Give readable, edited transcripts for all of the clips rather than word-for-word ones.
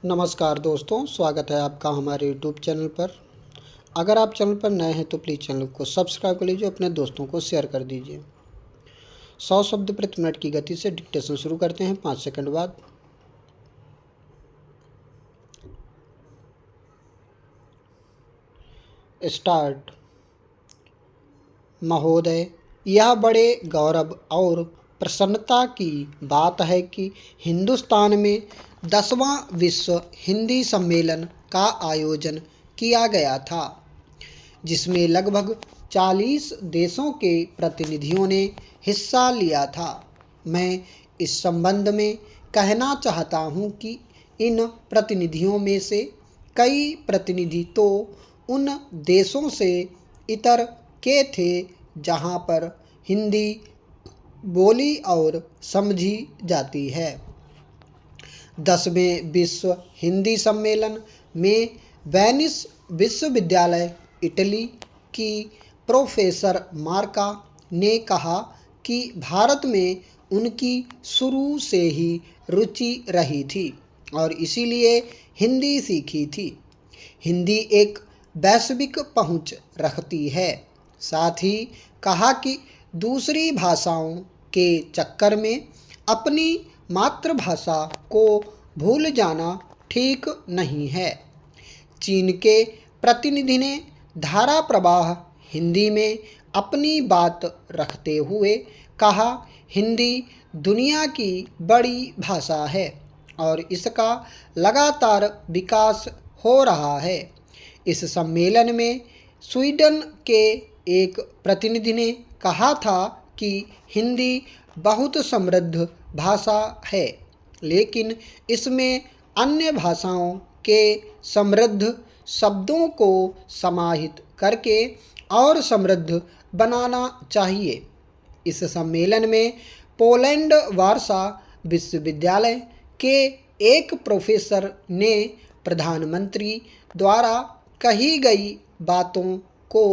नमस्कार दोस्तों, स्वागत है आपका हमारे यूट्यूब चैनल पर। अगर आप चैनल पर नए हैं तो प्लीज़ चैनल को सब्सक्राइब कर लीजिए, अपने दोस्तों को शेयर कर दीजिए। 100 शब्द प्रति मिनट की गति से डिक्टेशन शुरू करते हैं 5 सेकंड बाद। स्टार्ट। महोदय, यह बड़े गौरव और प्रसन्नता की बात है कि हिंदुस्तान में 10वां विश्व हिंदी सम्मेलन का आयोजन किया गया था, जिसमें लगभग 40 देशों के प्रतिनिधियों ने हिस्सा लिया था। मैं इस संबंध में कहना चाहता हूं कि इन प्रतिनिधियों में से कई प्रतिनिधि तो उन देशों से इतर के थे जहां पर हिंदी बोली और समझी जाती है। 10वें विश्व हिंदी सम्मेलन में वेनिस विश्वविद्यालय, इटली की प्रोफेसर मार्का ने कहा कि भारत में उनकी शुरू से ही रुचि रही थी और इसीलिए हिंदी सीखी थी। हिंदी एक वैश्विक पहुंच रखती है। साथ ही कहा कि दूसरी भाषाओं के चक्कर में अपनी मातृभाषा को भूल जाना ठीक नहीं है। चीन के प्रतिनिधि ने धारा प्रवाह हिंदी में अपनी बात रखते हुए कहा, हिंदी दुनिया की बड़ी भाषा है और इसका लगातार विकास हो रहा है। इस सम्मेलन में स्वीडन के एक प्रतिनिधि ने कहा था कि हिंदी बहुत समृद्ध भाषा है, लेकिन इसमें अन्य भाषाओं के समृद्ध शब्दों को समाहित करके और समृद्ध बनाना चाहिए। इस सम्मेलन में पोलैंड वार्सा विश्वविद्यालय के एक प्रोफेसर ने प्रधानमंत्री द्वारा कही गई बातों को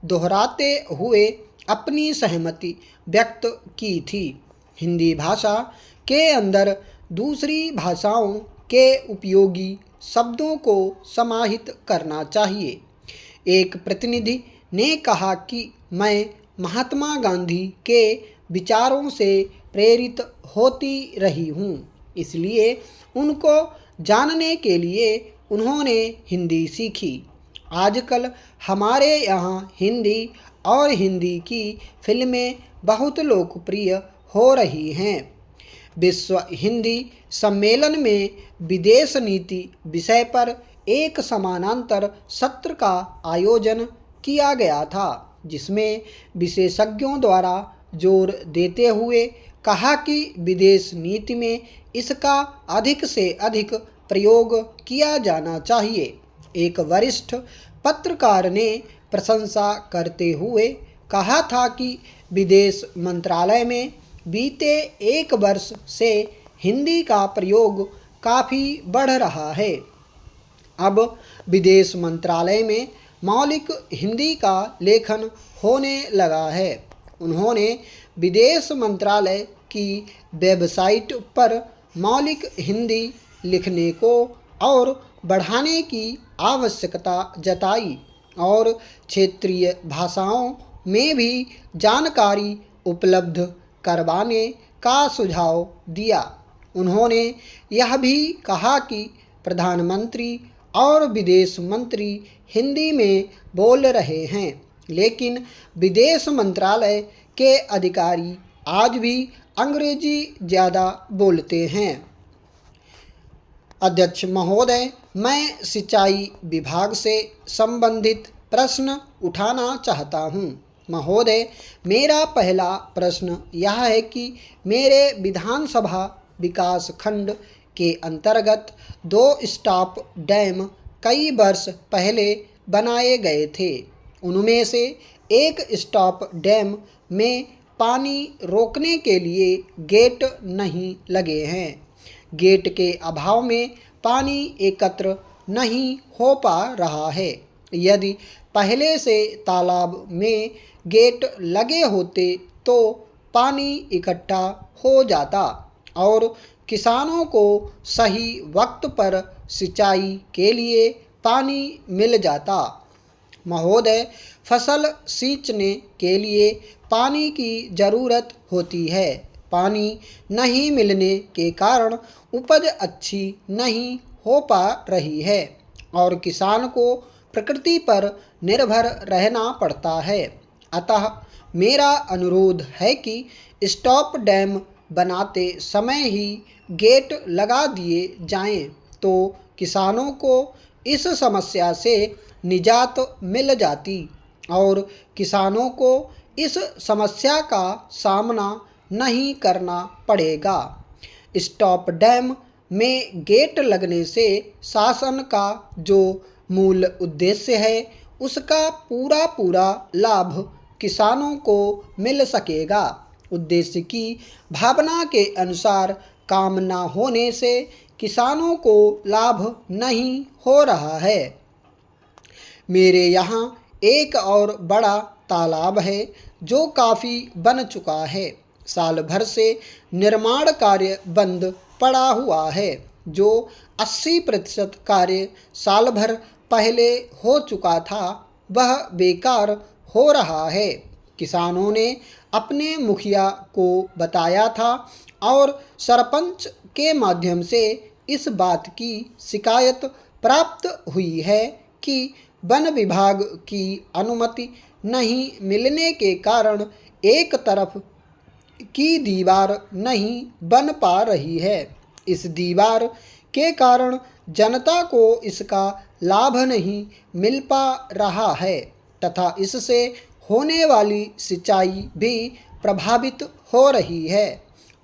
दोहराते हुए अपनी सहमति व्यक्त की थी। हिंदी भाषा के अंदर दूसरी भाषाओं के उपयोगी शब्दों को समाहित करना चाहिए। एक प्रतिनिधि ने कहा कि मैं महात्मा गांधी के विचारों से प्रेरित होती रही हूँ, इसलिए उनको जानने के लिए उन्होंने हिंदी सीखी। आजकल हमारे यहाँ हिंदी और हिंदी की फिल्में बहुत लोकप्रिय हो रही हैं। विश्व हिंदी सम्मेलन में विदेश नीति विषय पर एक समानांतर सत्र का आयोजन किया गया था, जिसमें विशेषज्ञों द्वारा जोर देते हुए कहा कि विदेश नीति में इसका अधिक से अधिक प्रयोग किया जाना चाहिए। एक वरिष्ठ पत्रकार ने प्रशंसा करते हुए कहा था कि विदेश मंत्रालय में बीते 1 वर्ष से हिंदी का प्रयोग काफ़ी बढ़ रहा है। अब विदेश मंत्रालय में मौलिक हिंदी का लेखन होने लगा है। उन्होंने विदेश मंत्रालय की वेबसाइट पर मौलिक हिंदी लिखने को और बढ़ाने की आवश्यकता जताई और क्षेत्रीय भाषाओं में भी जानकारी उपलब्ध करवाने का सुझाव दिया। उन्होंने यह भी कहा कि प्रधानमंत्री और विदेश मंत्री हिंदी में बोल रहे हैं, लेकिन विदेश मंत्रालय के अधिकारी आज भी अंग्रेजी ज़्यादा बोलते हैं। अध्यक्ष महोदय, मैं सिंचाई विभाग से संबंधित प्रश्न उठाना चाहता हूँ। महोदय, मेरा पहला प्रश्न यह है कि मेरे विधानसभा विकास खंड के अंतर्गत 2 स्टॉप डैम कई वर्ष पहले बनाए गए थे। उनमें से एक स्टॉप डैम में पानी रोकने के लिए गेट नहीं लगे हैं। गेट के अभाव में पानी एकत्र नहीं हो पा रहा है। यदि पहले से तालाब में गेट लगे होते तो पानी इकट्ठा हो जाता और किसानों को सही वक्त पर सिंचाई के लिए पानी मिल जाता। महोदय, फसल सींचने के लिए पानी की ज़रूरत होती है। पानी नहीं मिलने के कारण उपज अच्छी नहीं हो पा रही है और किसान को प्रकृति पर निर्भर रहना पड़ता है। अतः मेरा अनुरोध है कि स्टॉप डैम बनाते समय ही गेट लगा दिए जाएं, तो किसानों को इस समस्या से निजात मिल जाती और किसानों को इस समस्या का सामना नहीं करना पड़ेगा। स्टॉप डैम में गेट लगने से शासन का जो मूल उद्देश्य है उसका पूरा लाभ किसानों को मिल सकेगा। उद्देश्य की भावना के अनुसार काम न होने से किसानों को लाभ नहीं हो रहा है। मेरे यहाँ एक और बड़ा तालाब है जो काफ़ी बन चुका है। साल भर से निर्माण कार्य बंद पड़ा हुआ है। जो 80% कार्य साल भर पहले हो चुका था वह बेकार हो रहा है। किसानों ने अपने मुखिया को बताया था और सरपंच के माध्यम से इस बात की शिकायत प्राप्त हुई है कि वन विभाग की अनुमति नहीं मिलने के कारण एक तरफ की दीवार नहीं बन पा रही है। इस दीवार के कारण जनता को इसका लाभ नहीं मिल पा रहा है तथा इससे होने वाली सिंचाई भी प्रभावित हो रही है।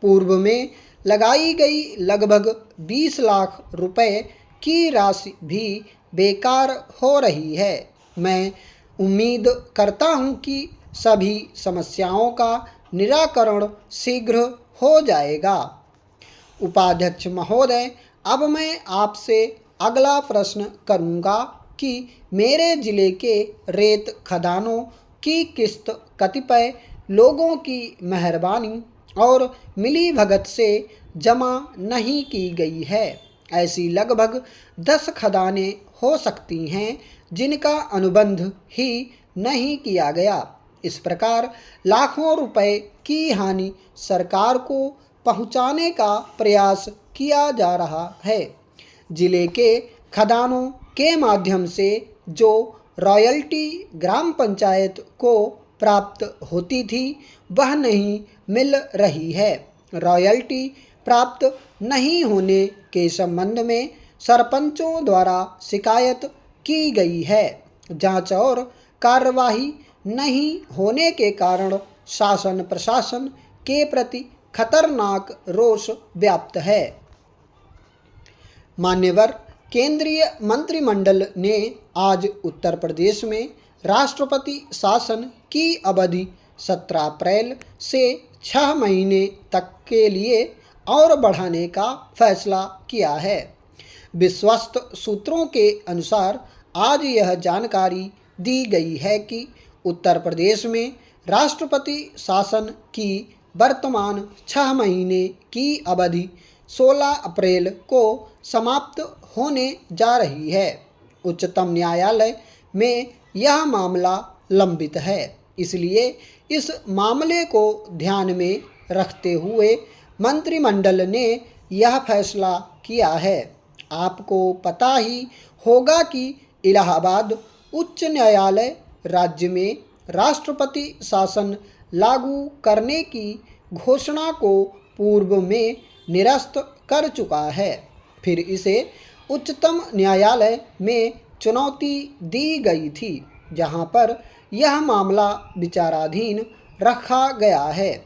पूर्व में लगाई गई लगभग 20 लाख रुपए की राशि भी बेकार हो रही है। मैं उम्मीद करता हूँ कि सभी समस्याओं का निराकरण शीघ्र हो जाएगा। उपाध्यक्ष महोदय, अब मैं आपसे अगला प्रश्न करूँगा कि मेरे जिले के रेत खदानों की किस्त कतिपय लोगों की मेहरबानी और मिलीभगत से जमा नहीं की गई है। ऐसी लगभग 10 खदानें हो सकती हैं जिनका अनुबंध ही नहीं किया गया। इस प्रकार लाखों रुपए की हानि सरकार को पहुंचाने का प्रयास किया जा रहा है। जिले के खदानों के माध्यम से जो रॉयल्टी ग्राम पंचायत को प्राप्त होती थी वह नहीं मिल रही है। रॉयल्टी प्राप्त नहीं होने के संबंध में सरपंचों द्वारा शिकायत की गई है। जांच और कार्यवाही नहीं होने के कारण शासन प्रशासन के प्रति खतरनाक रोष व्याप्त है। मान्यवर, केंद्रीय मंत्रिमंडल ने आज उत्तर प्रदेश में राष्ट्रपति शासन की अवधि 17 अप्रैल से 6 महीने तक के लिए और बढ़ाने का फैसला किया है। विश्वस्त सूत्रों के अनुसार आज यह जानकारी दी गई है कि उत्तर प्रदेश में राष्ट्रपति शासन की वर्तमान 6 महीने की अवधि 16 अप्रैल को समाप्त होने जा रही है। उच्चतम न्यायालय में यह मामला लंबित है, इसलिए इस मामले को ध्यान में रखते हुए मंत्रिमंडल ने यह फैसला किया है। आपको पता ही होगा कि इलाहाबाद उच्च न्यायालय राज्य में राष्ट्रपति शासन लागू करने की घोषणा को पूर्व में निरस्त कर चुका है। फिर इसे उच्चतम न्यायालय में चुनौती दी गई थी, जहां पर यह मामला विचाराधीन रखा गया है।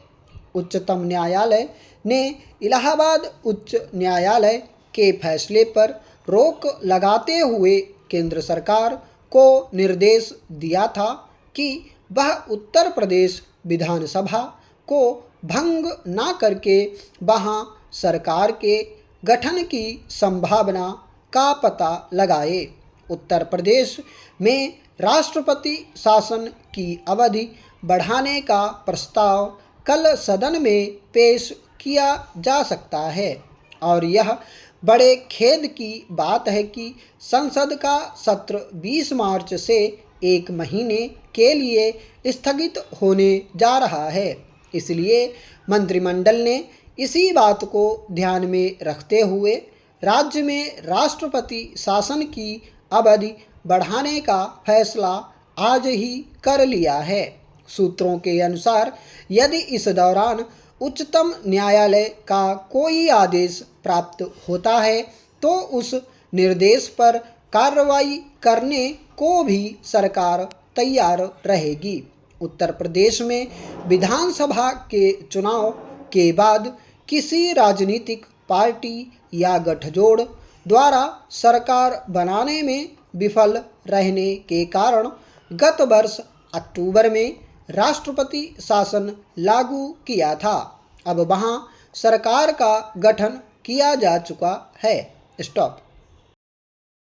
उच्चतम न्यायालय ने इलाहाबाद उच्च न्यायालय के फैसले पर रोक लगाते हुए केंद्र सरकार को निर्देश दिया था कि वह उत्तर प्रदेश विधानसभा को भंग न करके वहां सरकार के गठन की संभावना का पता लगाए। उत्तर प्रदेश में राष्ट्रपति शासन की अवधि बढ़ाने का प्रस्ताव कल सदन में पेश किया जा सकता है और यह बड़े खेद की बात है कि संसद का सत्र 20 मार्च से 1 महीने के लिए स्थगित होने जा रहा है। इसलिए मंत्रिमंडल ने इसी बात को ध्यान में रखते हुए राज्य में राष्ट्रपति शासन की अवधि बढ़ाने का फैसला आज ही कर लिया है। सूत्रों के अनुसार यदि इस दौरान उच्चतम न्यायालय का कोई आदेश प्राप्त होता है तो उस निर्देश पर कार्रवाई करने को भी सरकार तैयार रहेगी। उत्तर प्रदेश में विधानसभा के चुनाव के बाद किसी राजनीतिक पार्टी या गठजोड़ द्वारा सरकार बनाने में विफल रहने के कारण गत वर्ष अक्टूबर में राष्ट्रपति शासन लागू किया था। अब वहां सरकार का गठन किया जा चुका है। स्टॉप।